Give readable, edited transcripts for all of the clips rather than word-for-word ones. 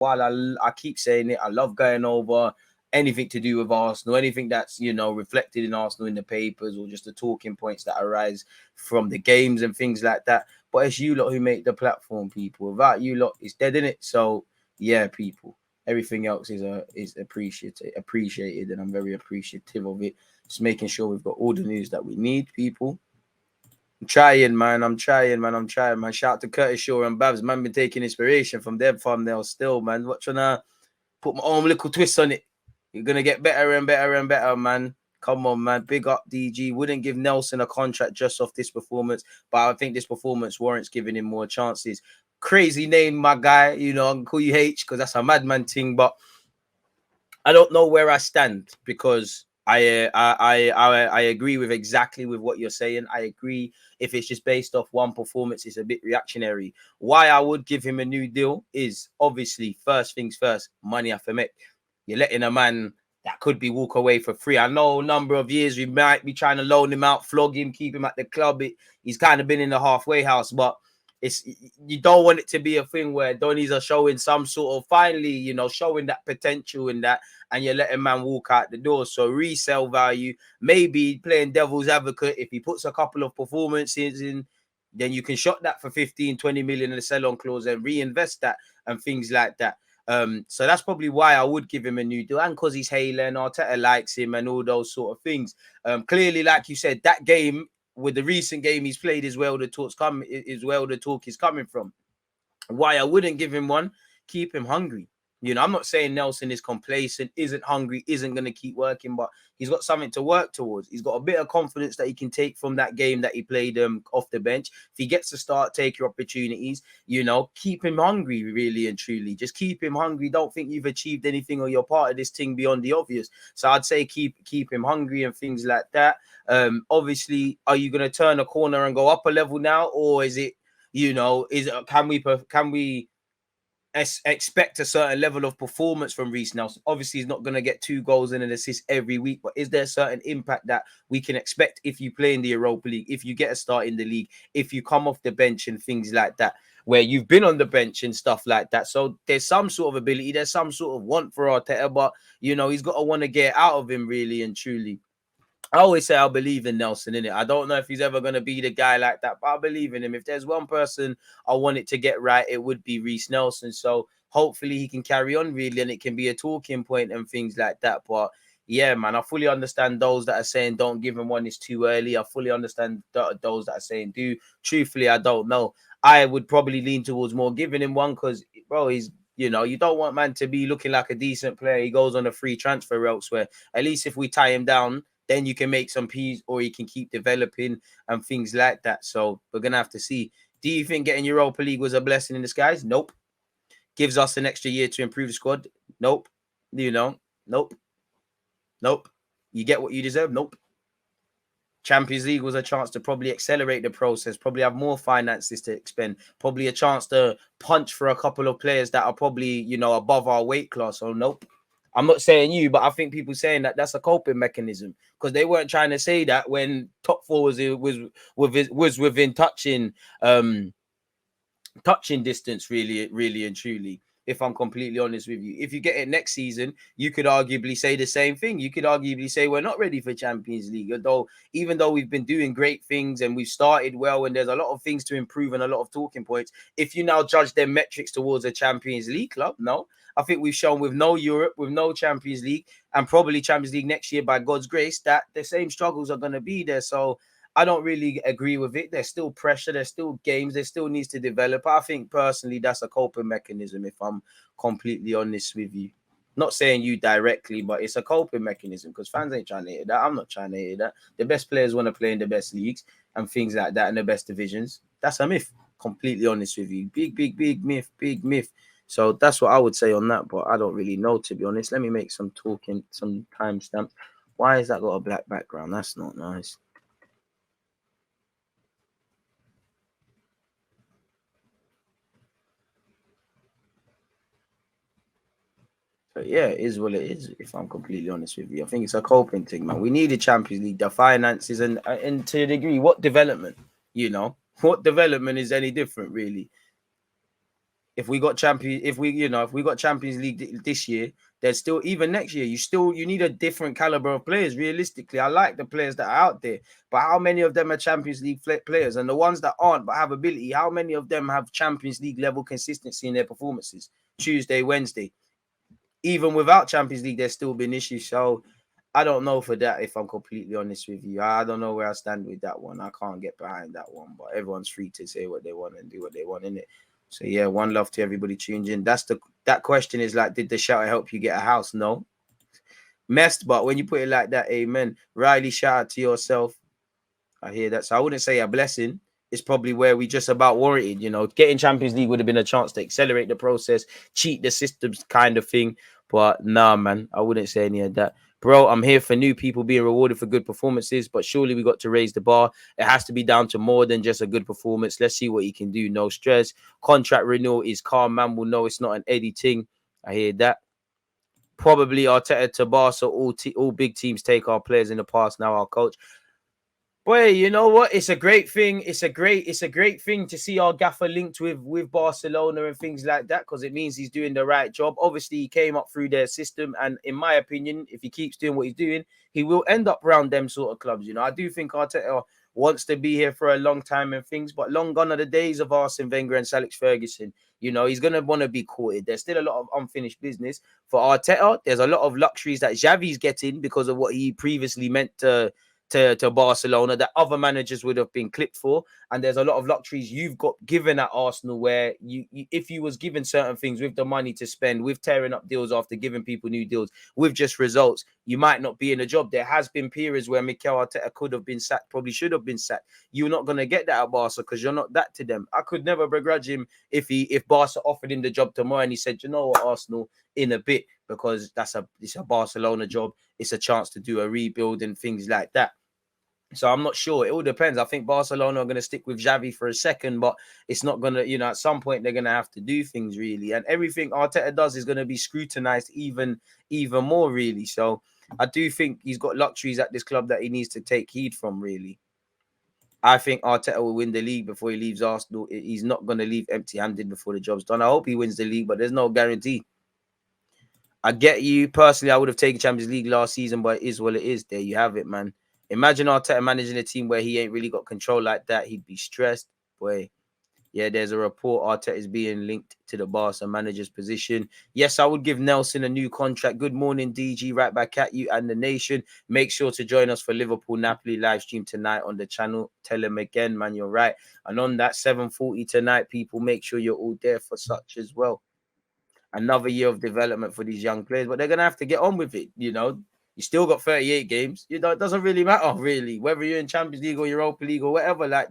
while I keep saying it, I love going over anything to do with Arsenal, anything that's, you know, reflected in Arsenal in the papers or just the talking points that arise from the games and things like that. But it's you lot who make the platform, people. Without you lot, it's dead, innit? So yeah, people. Everything else is appreciated, and I'm very appreciative of it. Just making sure we've got all the news that we need, people. I'm trying, man. Shout out to Curtis Shaw and Babs. Man, been taking inspiration from their thumbnails still, man. What trying to put my own little twist on it. You're gonna get better and better and better, man. Come on, man. Big up, DG. Wouldn't give Nelson a contract just off this performance, but I think this performance warrants giving him more chances. Crazy name, my guy. You know, I can call you H because that's a madman thing, but I don't know where I stand because I agree with exactly with what you're saying. I agree. If it's just based off one performance, it's a bit reactionary. Why I would give him a new deal is obviously first things first, money have to make. You're letting a man that could be walk away for free. I know a number of years we might be trying to loan him out, flog him, keep him at the club. He's kind of been in the halfway house, but you don't want it to be a thing where Donnies are showing some sort of finally, you know, showing that potential in that, and you're letting man walk out the door. So resale value, maybe playing devil's advocate, if he puts a couple of performances in, then you can shot that for 15, 20 million in the sell-on clause and reinvest that and things like that. So that's probably why I would give him a new deal, and because he's hailing, Arteta likes him and all those sort of things. Clearly, like you said, that game with the recent game he's played is where the talk is coming from. Why I wouldn't give him one, keep him hungry. You know, I'm not saying Nelson is complacent, isn't hungry, isn't going to keep working, but he's got something to work towards. He's got a bit of confidence that he can take from that game that he played off the bench. If he gets to start, take your opportunities, you know, keep him hungry, really and truly. Just keep him hungry. Don't think you've achieved anything or you're part of this thing beyond the obvious. So I'd say keep him hungry and things like that. Obviously, are you going to turn a corner and go up a level now, or is it, you know, can we expect a certain level of performance from Reiss Nelson? Obviously, he's not going to get 2 goals and an assist every week, but is there a certain impact that we can expect if you play in the Europa League, if you get a start in the league, if you come off the bench and things like that, where you've been on the bench and stuff like that? So there's some sort of ability, there's some sort of want for Arteta, but, you know, he's got to want to get out of him, really and truly. I always say I believe in Nelson, innit? I don't know if he's ever going to be the guy like that, but I believe in him. If there's one person I want it to get right, it would be Reiss Nelson. So hopefully he can carry on, really, and it can be a talking point and things like that. But yeah, man, I fully understand those that are saying don't give him one, it's too early. I fully understand those that are saying do. Truthfully, I don't know. I would probably lean towards more giving him one because, bro, he's, you know, you don't want man to be looking like a decent player. He goes on a free transfer elsewhere. At least if we tie him down, then you can make some P's, or he can keep developing and things like that. So we're going to have to see. Do you think getting Europa League was a blessing in disguise? Nope. Gives us an extra year to improve the squad? Nope. You know? Nope. You get what you deserve? Nope. Champions League was a chance to probably accelerate the process, probably have more finances to expend, probably a chance to punch for a couple of players that are probably, you know, above our weight class. So nope. I'm not saying you, but I think people saying that that's a coping mechanism because they weren't trying to say that when top 4 was within touching distance, really and truly. If I'm completely honest with you, if you get it next season, you could arguably say the same thing. You could arguably say we're not ready for Champions League, even though we've been doing great things and we've started well, and there's a lot of things to improve and a lot of talking points. If you now judge their metrics towards a Champions League club, no. I think we've shown with no Europe, with no Champions League, and probably Champions League next year by God's grace, that the same struggles are going to be there. So I don't really agree with it. There's still pressure. There's still games. There still needs to develop. I think personally that's a coping mechanism, if I'm completely honest with you. Not saying you directly, but it's a coping mechanism because fans ain't trying to hear that. I'm not trying to hear that. The best players want to play in the best leagues and things like that in the best divisions. That's a myth. Completely honest with you. Big myth. So that's what I would say on that, but I don't really know, to be honest. Let me make some timestamps. Why has that got a black background? That's not nice. But yeah, it is what it is, if I'm completely honest with you. I think it's a coping thing, man. We need the Champions League, the finances, and to a degree, what development, you know? What development is any different, really? if we got Champions League this year, there's still, even next year, you need a different caliber of players. Realistically, I like the players that are out there, but how many of them are Champions League players? And the ones that aren't but have ability, how many of them have Champions League level consistency in their performances? Tuesday, Wednesday. Even without Champions League, there's still been issues. So I don't know for that, if I'm completely honest with you. I don't know where I stand with that one. I can't get behind that one, but everyone's free to say what they want and do what they want in it. So yeah, one love to everybody tuned in. That question is like, did the shout help you get a house? No. Messed, but when you put it like that, amen. Riley, shout out to yourself. I hear that. So I wouldn't say a blessing. It's probably where we just about warranted, getting Champions League would have been a chance to accelerate the process, cheat the systems kind of thing. But nah, man, I wouldn't say any of that. Bro, I'm here for new people being rewarded for good performances, but surely we got to raise the bar. It has to be down to more than just a good performance. Let's see what he can do. No stress. Contract renewal is calm. Man will know it's not an Eddie thing. I hear that. Probably Arteta to Barca. All big teams take our players in the past. Now our coach. Boy, you know what? It's a great thing. It's a great thing to see our gaffer linked with Barcelona and things like that, because it means he's doing the right job. Obviously, he came up through their system, and in my opinion, if he keeps doing what he's doing, he will end up around them sort of clubs. I do think Arteta wants to be here for a long time and things, but long gone are the days of Arsene Wenger and Alex Ferguson. He's going to want to be courted. There's still a lot of unfinished business. For Arteta, there's a lot of luxuries that Xavi's getting because of what he previously meant to Barcelona that other managers would have been clipped for. And there's a lot of luxuries you've got given at Arsenal where you if you was given certain things with the money to spend, with tearing up deals after giving people new deals, with just results, you might not be in a job. There has been periods where Mikel Arteta could have been sacked, probably should have been sacked. You're not going to get that at Barca because you're not that to them. I could never begrudge him if Barca offered him the job tomorrow and he said, you know what, Arsenal, in a bit, because it's a Barcelona job. It's a chance to do a rebuild and things like that. So I'm not sure. It all depends. I think Barcelona are going to stick with Xavi for a second, but it's not going to, at some point they're going to have to do things really. And everything Arteta does is going to be scrutinized even more really. So I do think he's got luxuries at this club that he needs to take heed from really. I think Arteta will win the league before he leaves Arsenal. He's not going to leave empty-handed before the job's done. I hope he wins the league, but there's no guarantee. I get you. Personally, I would have taken Champions League last season, but it is what it is. There you have it, man. Imagine Arteta managing a team where he ain't really got control like that. He'd be stressed. Boy, yeah, there's a report Arteta is being linked to the Barca manager's position. Yes, I would give Nelson a new contract. Good morning, DG. Right back at you and the nation. Make sure to join us for Liverpool-Napoli live stream tonight on the channel. Tell him again, man, you're right. And on that 7:40 tonight, people, make sure you're all there for such as well. Another year of development for these young players, but they're going to have to get on with it, You still got 38 games. It doesn't really matter, really, whether you're in Champions League or Europa League or whatever. Like,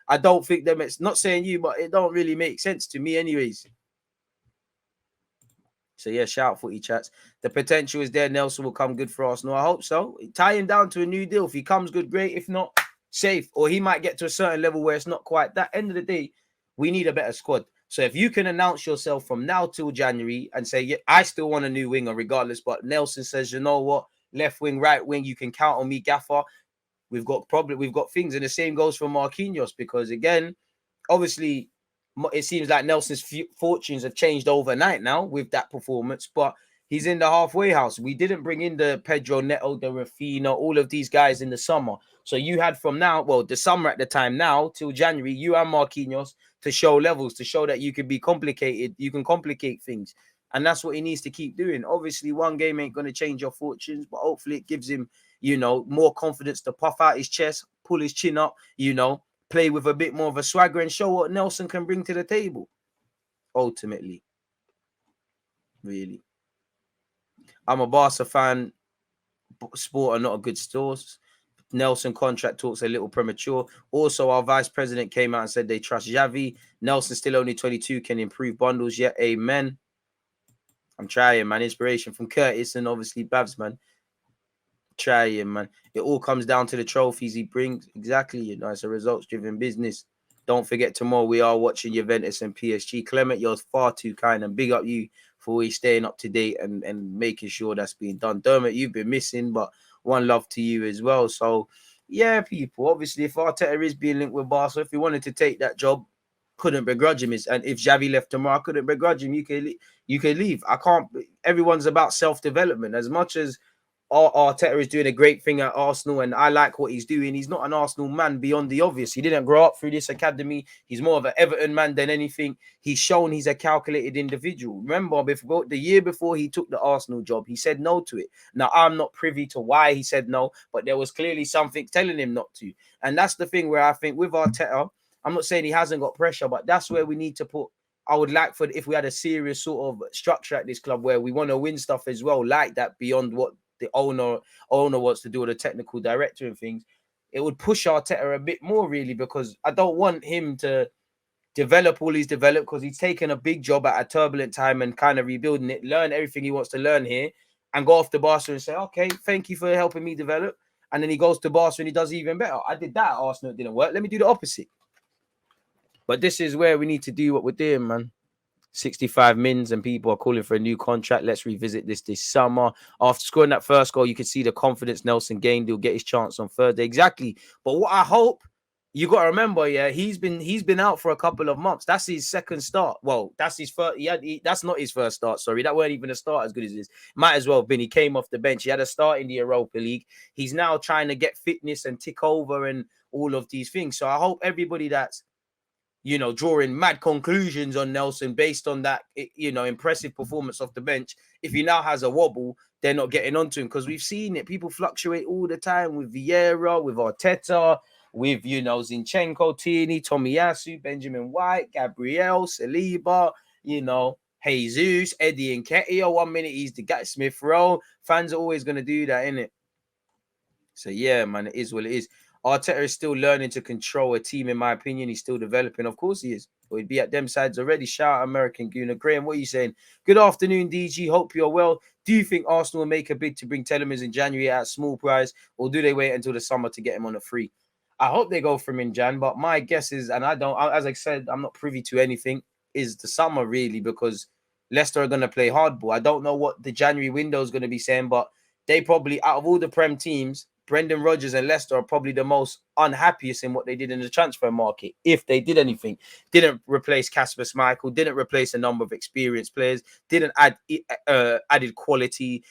I don't think them. It's not saying you, but it don't really make sense to me, anyways. So yeah, shout out footy chats. The potential is there. Nelson will come good for Arsenal. I hope so. Tie him down to a new deal. If he comes good, great. If not, safe. Or he might get to a certain level where it's not quite that. End of the day, we need a better squad. So if you can announce yourself from now till January and say, yeah, I still want a new winger regardless, but Nelson says, you know what, left wing, right wing, you can count on me, Gaffer. We've got things, and the same goes for Marquinhos, because again, obviously, it seems like Nelson's fortunes have changed overnight now with that performance, but he's in the halfway house. We didn't bring in the Pedro Neto, the Rafinha, all of these guys in the summer. So you had from now, the summer at the time now till January, you and Marquinhos to show levels, to show that you can be complicated. You can complicate things. And that's what he needs to keep doing. Obviously, one game ain't going to change your fortunes, but hopefully it gives him, more confidence to puff out his chest, pull his chin up, play with a bit more of a swagger and show what Nelson can bring to the table. Ultimately. Really. I'm a Barca fan. Sport are not a good source. Nelson contract talks a little premature. Also, our vice president came out and said they trust Xavi. Nelson still only 22, can improve bundles yet. Amen. I'm trying, man. Inspiration from Curtis and obviously Babs, man. Trying, man. It all comes down to the trophies he brings. Exactly, it's a results-driven business. Don't forget, tomorrow we are watching Juventus and PSG. Clement, you're far too kind, and big up you for always staying up to date and making sure that's being done. Dermot, you've been missing, but one love to you as well. So, yeah, people, obviously, if Arteta is being linked with Barca, if he wanted to take that job, couldn't begrudge him. And if Xavi left tomorrow, I couldn't begrudge him. You could leave. I can't. Everyone's about self-development. As much as Arteta is doing a great thing at Arsenal, and I like what he's doing. He's not an Arsenal man beyond the obvious. He didn't grow up through this academy. He's more of an Everton man than anything. He's shown he's a calculated individual. Remember, before the year before he took the Arsenal job, he said no to it. Now, I'm not privy to why he said no, but there was clearly something telling him not to. And that's the thing where I think with Arteta, I'm not saying he hasn't got pressure, but that's where we need to put. I would like for if we had a serious sort of structure at this club where we want to win stuff as well, like that beyond what the owner wants to do with the technical director and things, it would push Arteta a bit more really, because I don't want him to develop all he's developed, because he's taken a big job at a turbulent time and kind of rebuilding it, learn everything he wants to learn here, and go off to Barca and say, okay, thank you for helping me develop. And then he goes to Barca and he does even better. I did that at Arsenal, it didn't work. Let me do the opposite. But this is where we need to do what we're doing, man. 65 mins and people are calling for a new contract. Let's revisit this summer. After scoring that first goal, you can see the confidence Nelson gained. He'll get his chance on Thursday. Exactly. But what I hope, you got to remember, yeah, he's been out for a couple of months. That's his second start. Well, that's his first. That's not his first start. Sorry, that weren't even a start as good as this. Might as well have been. He came off the bench. He had a start in the Europa League. He's now trying to get fitness and tick over and all of these things. So I hope everybody that's drawing mad conclusions on Nelson based on that, impressive performance off the bench. If he now has a wobble, they're not getting onto him, because we've seen it. People fluctuate all the time with Vieira, with Arteta, with, Zinchenko, Tierney, Tomiyasu, Benjamin White, Gabriel, Saliba, Jesus, Eddie Nketiah. 1 minute he's the guy, Smith Rowe. Fans are always going to do that, innit? So, yeah, man, it is what it is. Arteta is still learning to control a team, in my opinion. He's still developing. Of course he is. But he'd be at them sides already. Shout out American Gooner. Graham, what are you saying? Good afternoon, DG. Hope you're well. Do you think Arsenal will make a bid to bring Telemans in January at a small price, or do they wait until the summer to get him on a free? I hope they go for him in Jan, but my guess is, and as I said, I'm not privy to anything, is the summer really, because Leicester are going to play hardball. I don't know what the January window is going to be saying, but they probably, out of all the Prem teams, Brendan Rodgers and Leicester are probably the most unhappiest in what they did in the transfer market. If they did anything, didn't replace Kasper Schmeichel, didn't replace a number of experienced players, didn't add added quality,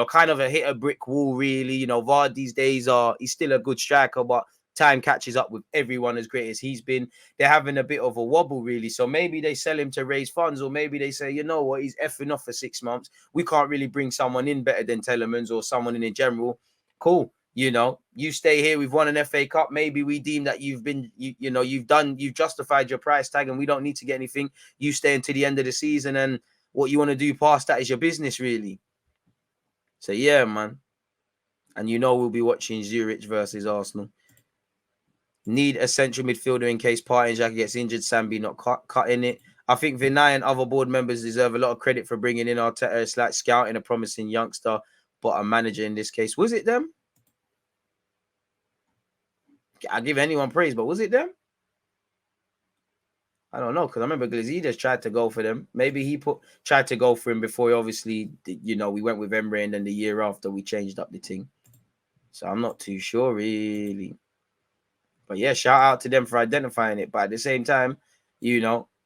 kind of hit a brick wall, really. Vardy these days he's still a good striker, but time catches up with everyone as great as he's been. They're having a bit of a wobble, really. So maybe they sell him to raise funds, or maybe they say, you know what, he's effing off for 6 months. We can't really bring someone in better than Telemans or someone in general. Cool. You stay here. We've won an FA Cup. Maybe we deem that you've justified your price tag and we don't need to get anything. You stay until the end of the season, and what you want to do past that is your business, really. So, yeah, man. And we'll be watching Zurich versus Arsenal. Need a central midfielder in case Partey Xhaka gets injured. Sambi not cutting it. I think Vinay and other board members deserve a lot of credit for bringing in Arteta. It's like scouting a promising youngster, but a manager in this case. Was it them? I'll give anyone praise, but was it them? I don't know, because I remember Glazides tried to go for them. Maybe he tried to go for him before he obviously, we went with Emre, and then the year after we changed up the team. So I'm not too sure, really. But yeah, shout out to them for identifying it. But at the same time,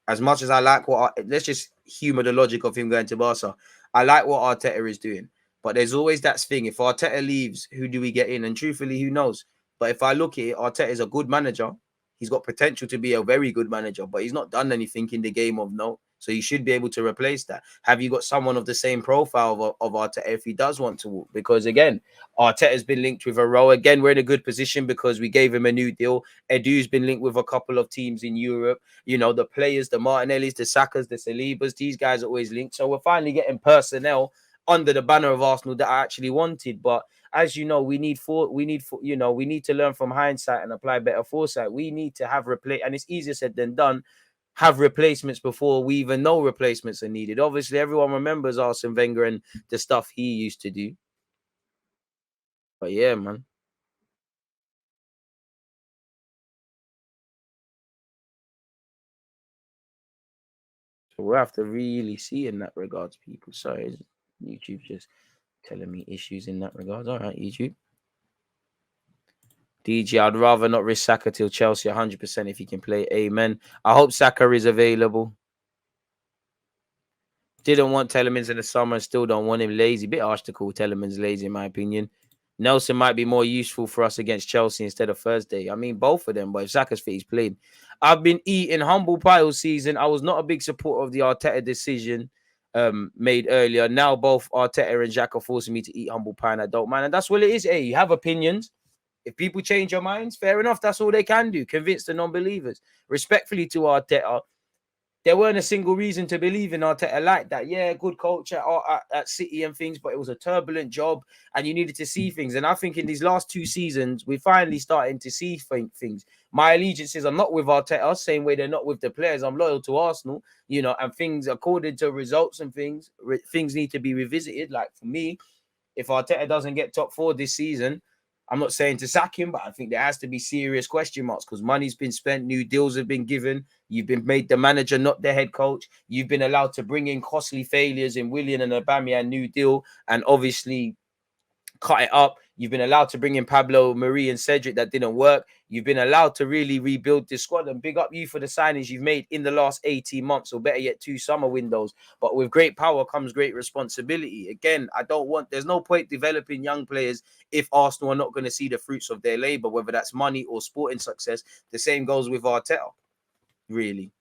as much as I like let's just humor the logic of him going to Barca. I like what Arteta is doing. But there's always that thing. If Arteta leaves, who do we get in? And truthfully, who knows? But if I look at it, Arteta is a good manager. He's got potential to be a very good manager, but he's not done anything in the game of note. So he should be able to replace that. Have you got someone of the same profile of Arteta if he does want to walk? Because again, Arteta has been linked with a role. Again, we're in a good position because we gave him a new deal. Edu's been linked with a couple of teams in Europe. The players, the Martinellis, the Sakas, the Salibas, these guys are always linked. So we're finally getting personnel under the banner of Arsenal that I actually wanted. But as you know, we need to learn from hindsight and apply better foresight. We need to have and it's easier said than done, have replacements before we even know replacements are needed. Obviously, everyone remembers Arsene Wenger and the stuff he used to do. But yeah, man. So we'll have to really see in that regards, people. Sorry, YouTube just telling me issues in that regards. All right, YouTube. DG, I'd rather not risk Saka till Chelsea 100% if he can play. Amen. I hope Saka is available. Didn't want Telemans in the summer and still don't want him. Lazy. Bit harsh to call Telemans lazy, in my opinion. Nelson might be more useful for us against Chelsea instead of Thursday. I mean, both of them, but if Saka's fit, he's played. I've been eating humble pie all season. I was not a big supporter of the Arteta decision made earlier. Now both Arteta and Jack are forcing me to eat humble pie, and I don't mind. And that's what it is. Hey, you have opinions. If people change your minds, fair enough. That's all they can do. Convince the non-believers. Respectfully to Arteta, there weren't a single reason to believe in Arteta like that. Yeah, good coach at City and things, but it was a turbulent job and you needed to see things. And I think in these last 2 seasons, we're finally starting to see things. My allegiances are not with Arteta, same way they're not with the players. I'm loyal to Arsenal, and things according to results and things need to be revisited. Like for me, if Arteta doesn't get top 4 this season, I'm not saying to sack him, but I think there has to be serious question marks because money's been spent, new deals have been given. You've been made the manager, not the head coach. You've been allowed to bring in costly failures in Willian and Aubameyang, new deal, and obviously cut it up. You've been allowed to bring in Pablo, Marie, and Cedric. That didn't work. You've been allowed to really rebuild this squad and big up you for the signings you've made in the last 18 months, or better yet, 2 summer windows. But with great power comes great responsibility. Again, there's no point developing young players if Arsenal are not going to see the fruits of their labor, whether that's money or sporting success. The same goes with Arteta, really.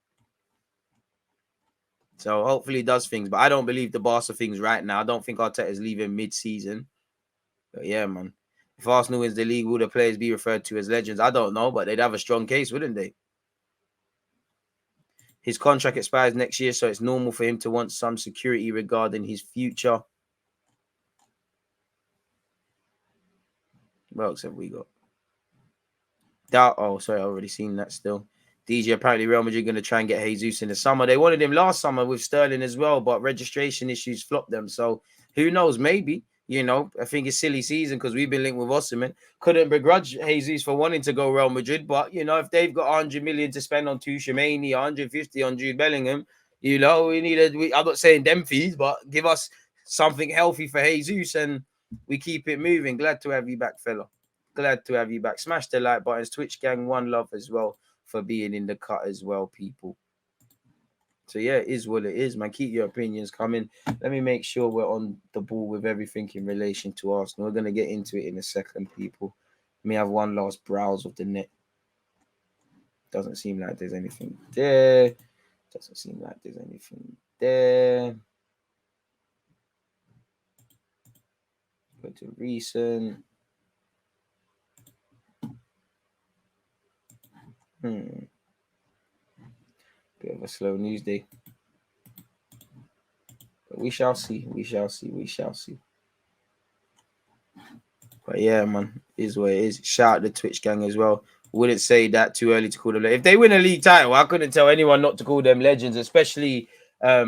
So hopefully he does things, but I don't believe the Barca things right now. I don't think Arteta is leaving mid-season. But yeah, man. If Arsenal wins the league, will the players be referred to as legends? I don't know, but they'd have a strong case, wouldn't they? His contract expires next year, so it's normal for him to want some security regarding his future. What else have we got? Oh, sorry, I've already seen that still. DJ, apparently Real Madrid going to try and get Jesus in the summer. They wanted him last summer with Sterling as well, but registration issues flopped them. So who knows? Maybe. I think it's silly season because we've been linked with Osimhen. Couldn't begrudge Jesus for wanting to go Real Madrid, but if they've got 100 million to spend on Tuchemani, 150 on Jude Bellingham, we needed. I'm not saying them fees, but give us something healthy for Jesus, and we keep it moving. Glad to have you back, fella. Glad to have you back. Smash the like buttons. Twitch gang, one love as well for being in the cut as well, people. So yeah, it is what it is, man. Keep your opinions coming. Let me make sure we're on the ball with everything in relation to Arsenal. We're going to get into it in a second, people. Let me have one last browse of the net. Doesn't seem like there's anything there. Doesn't seem like there's anything there. Go to recent. Bit of a slow news day. But we shall see. We shall see. We shall see. But yeah, man, is what it is. Shout out the Twitch gang as well. Wouldn't say that too early to call them. If they win a league title, I couldn't tell anyone not to call them legends, especially a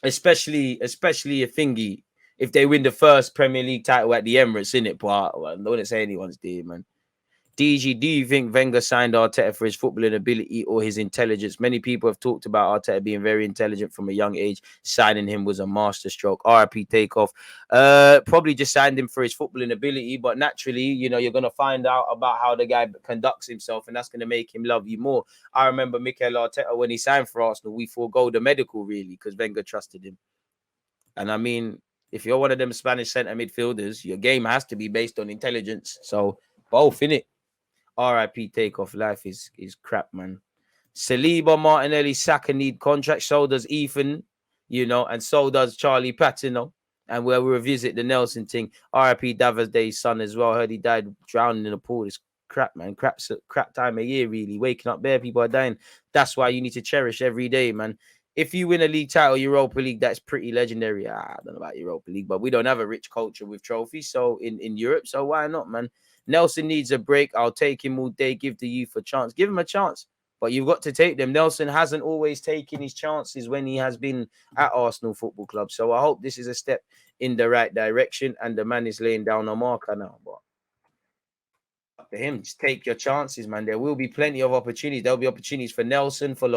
thingy. If they win the first Premier League title at the Emirates, innit? But I wouldn't say anyone's dear, man. DG, do you think Wenger signed Arteta for his footballing ability or his intelligence? Many people have talked about Arteta being very intelligent from a young age. Signing him was a masterstroke. RIP takeoff. Probably just signed him for his footballing ability, but naturally, you're going to find out about how the guy conducts himself, and that's going to make him love you more. I remember Mikel Arteta, when he signed for Arsenal, we forego the medical, really, because Wenger trusted him. And I mean, if you're one of them Spanish centre midfielders, your game has to be based on intelligence. So both, innit? RIP takeoff. Life is crap, man. Saliba, Martinelli, Saka need contract. So does Ethan, and so does Charlie Patino. And we'll revisit the Nelson thing. RIP Davos Day's son as well. Heard he died drowning in a pool. It's crap, man. Crap time of year, really. Waking up there, people are dying. That's why you need to cherish every day, man. If you win a league title, Europa League, that's pretty legendary. I don't know about Europa League, but we don't have a rich culture with trophies. So in Europe, so why not, man? Nelson needs a break. I'll take him all day. Give the youth a chance. Give him a chance. But you've got to take them. Nelson hasn't always taken his chances when he has been at Arsenal Football Club. So I hope this is a step in the right direction. And the man is laying down a marker now. But up to him, just take your chances, man. There will be plenty of opportunities. There'll be opportunities for Nelson, for